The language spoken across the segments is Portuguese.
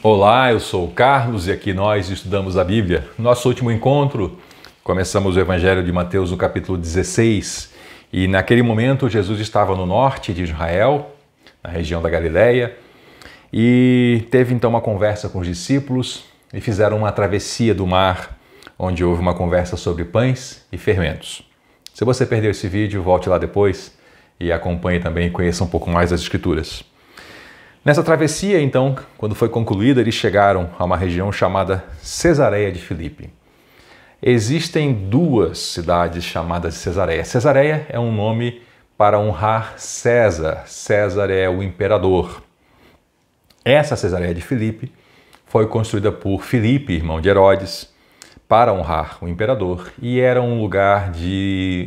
Olá, eu sou o Carlos e aqui nós estudamos a Bíblia. Nosso último encontro, começamos o Evangelho de Mateus no capítulo 16 e naquele momento Jesus estava no norte de Israel, na região da Galileia, e teve então uma conversa com os discípulos e fizeram uma travessia do mar, onde houve uma conversa sobre pães e fermentos. Se você perdeu esse vídeo, volte lá depois e acompanhe também e conheça um pouco mais das Escrituras. Nessa travessia, então, quando foi concluída, eles chegaram a uma região chamada Cesareia de Filipe. Existem duas cidades chamadas Cesareia. Cesareia é um nome para honrar César. César é o imperador. Essa Cesareia de Filipe foi construída por Filipe, irmão de Herodes, para honrar o imperador, e era um lugar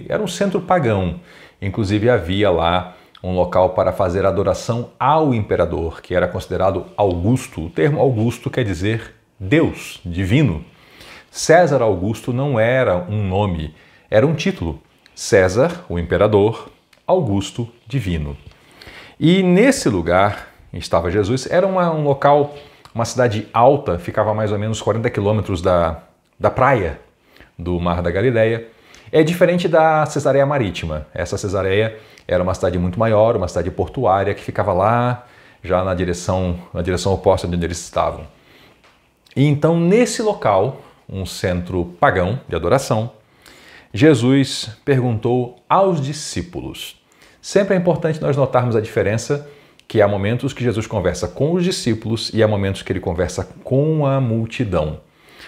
era um centro pagão. Inclusive havia lá um local para fazer adoração ao imperador, que era considerado Augusto. O termo Augusto quer dizer Deus, divino. César Augusto não era um nome, era um título. César, o imperador, Augusto, divino. E nesse lugar estava Jesus. Era um local, uma cidade alta, ficava a mais ou menos 40 quilômetros da praia do Mar da Galileia. É diferente da Cesareia Marítima. Essa Cesareia era uma cidade muito maior, uma cidade portuária que ficava lá, já na direção oposta de onde eles estavam. E então, nesse local, um centro pagão de adoração, Jesus perguntou aos discípulos. Sempre é importante nós notarmos a diferença, que há momentos que Jesus conversa com os discípulos e há momentos que ele conversa com a multidão.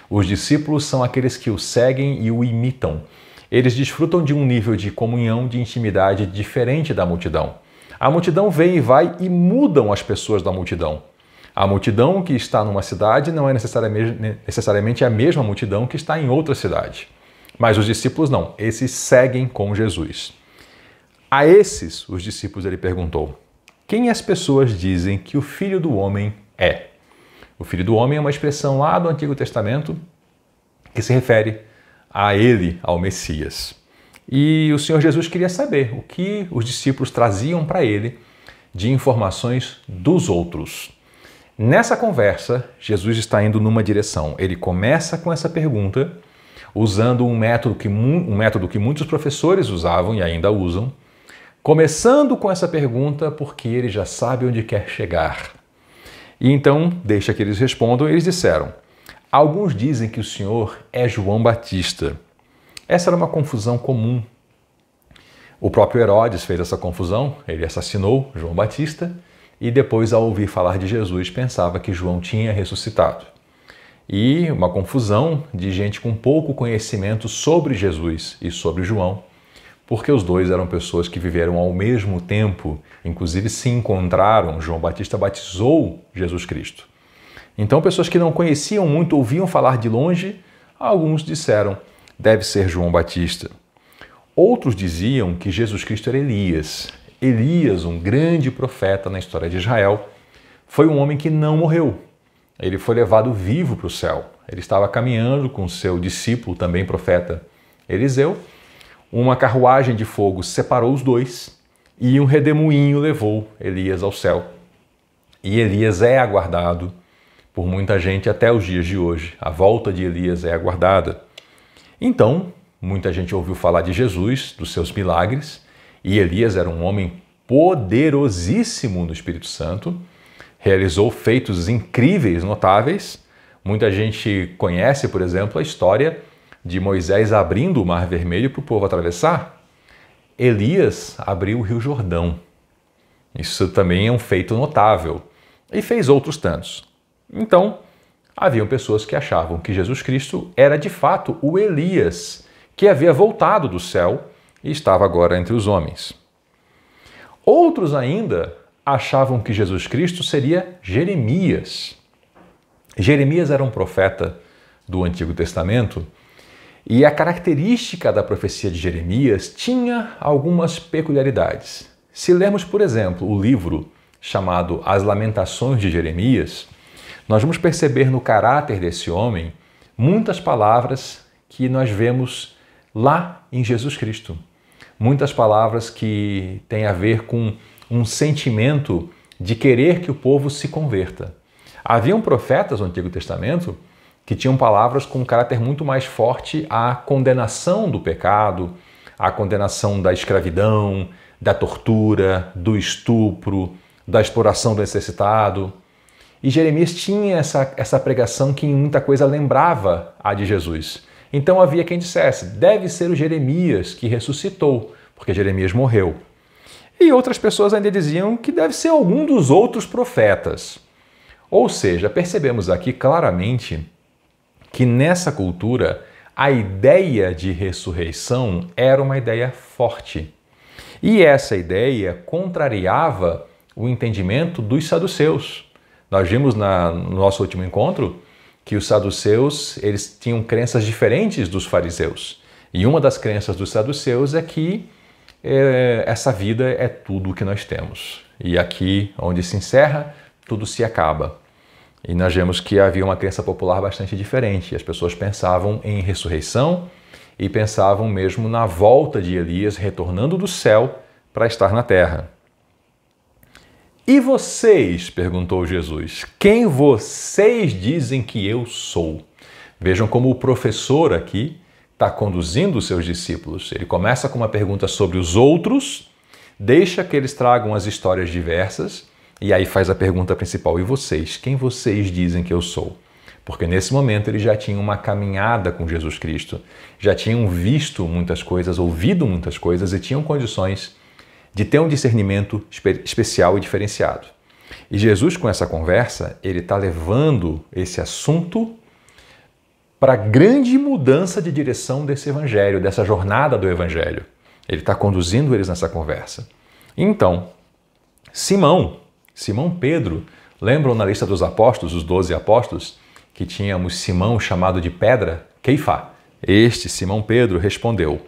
Os discípulos são aqueles que o seguem e o imitam. Eles desfrutam de um nível de comunhão, de intimidade diferente da multidão. A multidão vem e vai e mudam as pessoas da multidão. A multidão que está numa cidade não é necessariamente a mesma multidão que está em outra cidade. Mas os discípulos não, esses seguem com Jesus. A esses, os discípulos, ele perguntou: quem as pessoas dizem que o Filho do Homem é? O Filho do Homem é uma expressão lá do Antigo Testamento que se refere a ele, ao Messias. E o Senhor Jesus queria saber o que os discípulos traziam para ele de informações dos outros. Nessa conversa, Jesus está indo numa direção. Ele começa com essa pergunta, usando um método que muitos professores usavam e ainda usam, começando com essa pergunta porque ele já sabe onde quer chegar. E então, deixa que eles respondam, eles disseram: alguns dizem que o Senhor é João Batista. Essa era uma confusão comum. O próprio Herodes fez essa confusão, ele assassinou João Batista e depois, ao ouvir falar de Jesus, pensava que João tinha ressuscitado. E uma confusão de gente com pouco conhecimento sobre Jesus e sobre João, porque os dois eram pessoas que viveram ao mesmo tempo, inclusive se encontraram. João Batista batizou Jesus Cristo. Então, pessoas que não conheciam muito, ouviam falar de longe, alguns disseram: deve ser João Batista. Outros diziam que Jesus Cristo era Elias. Elias, um grande profeta na história de Israel, foi um homem que não morreu. Ele foi levado vivo para o céu. Ele estava caminhando com seu discípulo, também profeta, Eliseu. Uma carruagem de fogo separou os dois e um redemoinho levou Elias ao céu. E Elias é aguardado por muita gente até os dias de hoje. A volta de Elias é aguardada. Então, muita gente ouviu falar de Jesus, dos seus milagres, e Elias era um homem poderosíssimo no Espírito Santo, realizou feitos incríveis, notáveis. Muita gente conhece, por exemplo, a história de Moisés abrindo o Mar Vermelho para o povo atravessar. Elias abriu o Rio Jordão. Isso também é um feito notável. E fez outros tantos. Então, haviam pessoas que achavam que Jesus Cristo era de fato o Elias, que havia voltado do céu e estava agora entre os homens. Outros ainda achavam que Jesus Cristo seria Jeremias. Jeremias era um profeta do Antigo Testamento e a característica da profecia de Jeremias tinha algumas peculiaridades. Se lermos, por exemplo, o livro chamado As Lamentações de Jeremias, nós vamos perceber no caráter desse homem muitas palavras que nós vemos lá em Jesus Cristo. Muitas palavras que têm a ver com um sentimento de querer que o povo se converta. Haviam profetas no Antigo Testamento que tinham palavras com um caráter muito mais forte à condenação do pecado, à condenação da escravidão, da tortura, do estupro, da exploração do necessitado. E Jeremias tinha essa pregação que em muita coisa lembrava a de Jesus. Então havia quem dissesse, deve ser o Jeremias que ressuscitou, porque Jeremias morreu. E outras pessoas ainda diziam que deve ser algum dos outros profetas. Ou seja, percebemos aqui claramente que nessa cultura a ideia de ressurreição era uma ideia forte. E essa ideia contrariava o entendimento dos saduceus. Nós vimos no nosso último encontro que os saduceus eles tinham crenças diferentes dos fariseus. E uma das crenças dos saduceus é que essa vida é tudo o que nós temos. E aqui, onde se encerra, tudo se acaba. E nós vemos que havia uma crença popular bastante diferente. As pessoas pensavam em ressurreição e pensavam mesmo na volta de Elias retornando do céu para estar na terra. E vocês? Perguntou Jesus. Quem vocês dizem que eu sou? Vejam como o professor aqui está conduzindo os seus discípulos. Ele começa com uma pergunta sobre os outros, deixa que eles tragam as histórias diversas e aí faz a pergunta principal. E vocês? Quem vocês dizem que eu sou? Porque nesse momento eles já tinham uma caminhada com Jesus Cristo, já tinham visto muitas coisas, ouvido muitas coisas e tinham condições de ter um discernimento especial e diferenciado. E Jesus, com essa conversa, ele está levando esse assunto para a grande mudança de direção desse evangelho, dessa jornada do evangelho. Ele está conduzindo eles nessa conversa. Então, Simão Pedro, lembram na lista dos apóstolos, os 12 apóstolos, que tínhamos Simão chamado de pedra, Queifá. Este Simão Pedro respondeu,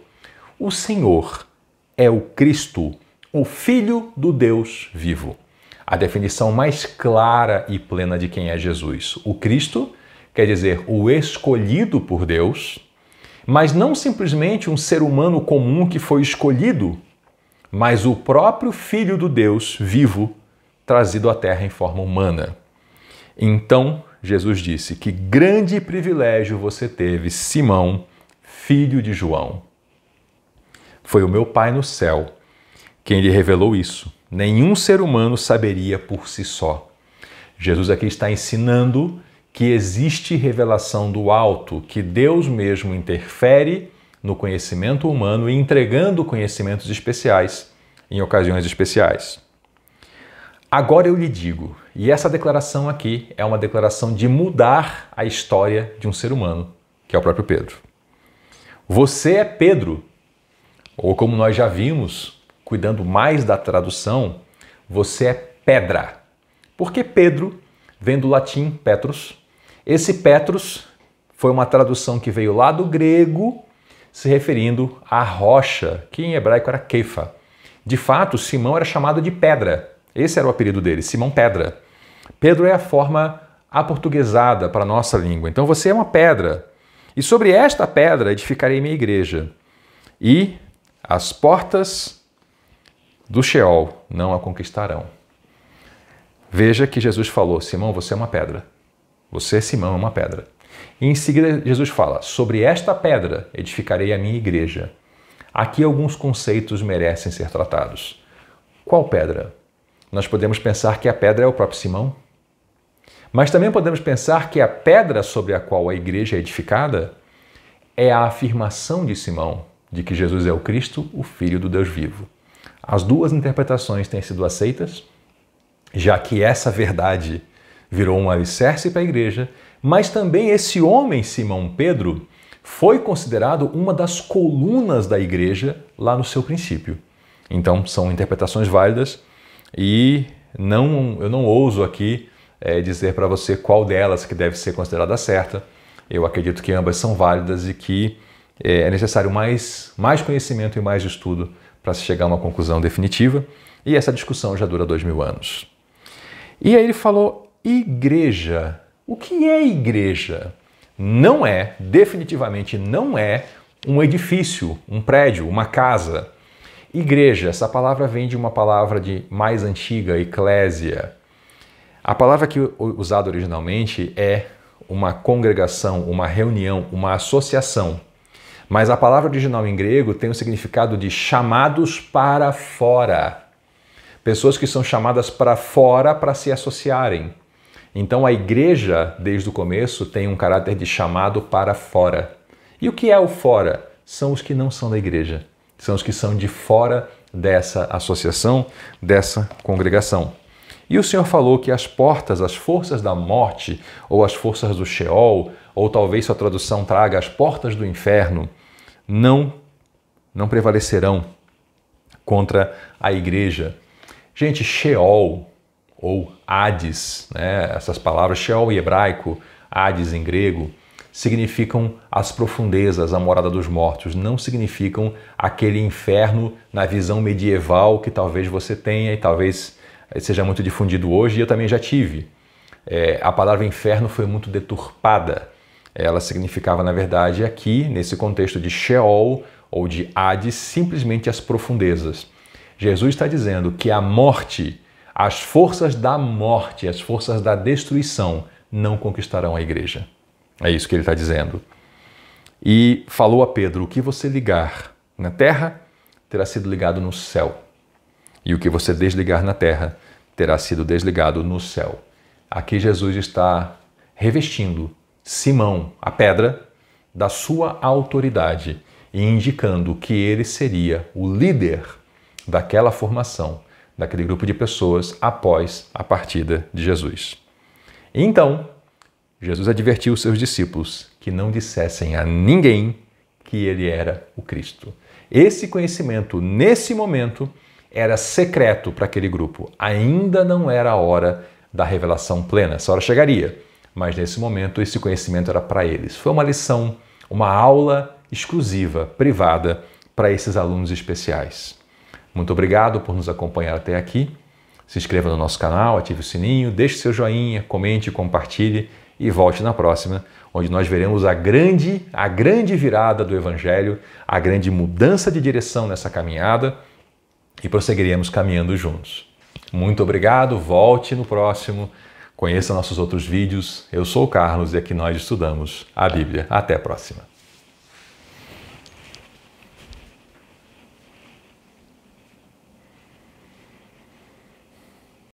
o Senhor é o Cristo, o Filho do Deus vivo. A definição mais clara e plena de quem é Jesus. O Cristo quer dizer o escolhido por Deus, mas não simplesmente um ser humano comum que foi escolhido, mas o próprio Filho do Deus vivo, trazido à terra em forma humana. Então, Jesus disse, que grande privilégio você teve, Simão, filho de João. Foi o meu Pai no céu quem lhe revelou isso. Nenhum ser humano saberia por si só. Jesus aqui está ensinando que existe revelação do alto, que Deus mesmo interfere no conhecimento humano e entregando conhecimentos especiais em ocasiões especiais. Agora eu lhe digo, e essa declaração aqui é uma declaração de mudar a história de um ser humano, que é o próprio Pedro. Você é Pedro, ou como nós já vimos, cuidando mais da tradução, você é pedra. Porque Pedro vem do latim Petrus. Esse Petrus foi uma tradução que veio lá do grego, se referindo à rocha, que em hebraico era Keifa. De fato, Simão era chamado de pedra. Esse era o apelido dele, Simão Pedra. Pedro é a forma aportuguesada para a nossa língua. Então você é uma pedra. E sobre esta pedra edificarei minha igreja. E as portas do Sheol não a conquistarão. Veja que Jesus falou, Simão, você é uma pedra. Você, Simão, é uma pedra. E em seguida Jesus fala, sobre esta pedra edificarei a minha igreja. Aqui alguns conceitos merecem ser tratados. Qual pedra? Nós podemos pensar que a pedra é o próprio Simão, mas também podemos pensar que a pedra sobre a qual a igreja é edificada é a afirmação de Simão de que Jesus é o Cristo, o Filho do Deus vivo. As duas interpretações têm sido aceitas, já que essa verdade virou um alicerce para a igreja, mas também esse homem, Simão Pedro, foi considerado uma das colunas da igreja lá no seu princípio. Então, são interpretações válidas e eu não ouso aqui dizer para você qual delas que deve ser considerada certa. Eu acredito que ambas são válidas e que é necessário mais conhecimento e mais estudo para se chegar a uma conclusão definitiva. E essa discussão já dura 2000 anos. E aí ele falou, igreja. O que é igreja? Não é, definitivamente não é, um edifício, um prédio, uma casa. Igreja, essa palavra vem de uma palavra mais antiga, eclésia. A palavra que usada originalmente é uma congregação, uma reunião, uma associação. Mas a palavra original em grego tem o significado de chamados para fora. Pessoas que são chamadas para fora para se associarem. Então a igreja, desde o começo, tem um caráter de chamado para fora. E o que é o fora? São os que não são da igreja. São os que são de fora dessa associação, dessa congregação. E o Senhor falou que as portas, as forças da morte, ou as forças do Sheol, ou talvez sua tradução traga as portas do inferno, não prevalecerão contra a igreja. Gente, Sheol ou Hades, né? Essas palavras, Sheol em hebraico, Hades em grego, significam as profundezas, a morada dos mortos, não significam aquele inferno na visão medieval que talvez você tenha e talvez seja muito difundido hoje, e eu também já tive. A palavra inferno foi muito deturpada. Ela significava, na verdade, aqui, nesse contexto de Sheol ou de Hades, simplesmente as profundezas. Jesus está dizendo que a morte, as forças da morte, as forças da destruição não conquistarão a igreja. É isso que ele está dizendo. E falou a Pedro, o que você ligar na terra terá sido ligado no céu. E o que você desligar na terra terá sido desligado no céu. Aqui Jesus está revestindo Simão, a pedra, da sua autoridade e indicando que ele seria o líder daquela formação, daquele grupo de pessoas após a partida de Jesus. Então, Jesus advertiu os seus discípulos que não dissessem a ninguém que ele era o Cristo. Esse conhecimento, nesse momento, era secreto para aquele grupo. Ainda não era a hora da revelação plena. Essa hora chegaria, mas nesse momento esse conhecimento era para eles. Foi uma lição, uma aula exclusiva, privada, para esses alunos especiais. Muito obrigado por nos acompanhar até aqui. Se inscreva no nosso canal, ative o sininho, deixe seu joinha, comente, compartilhe e volte na próxima, onde nós veremos a grande virada do Evangelho, a grande mudança de direção nessa caminhada e prosseguiremos caminhando juntos. Muito obrigado, volte no próximo, conheça nossos outros vídeos. Eu sou o Carlos e aqui nós estudamos a Bíblia. Até a próxima.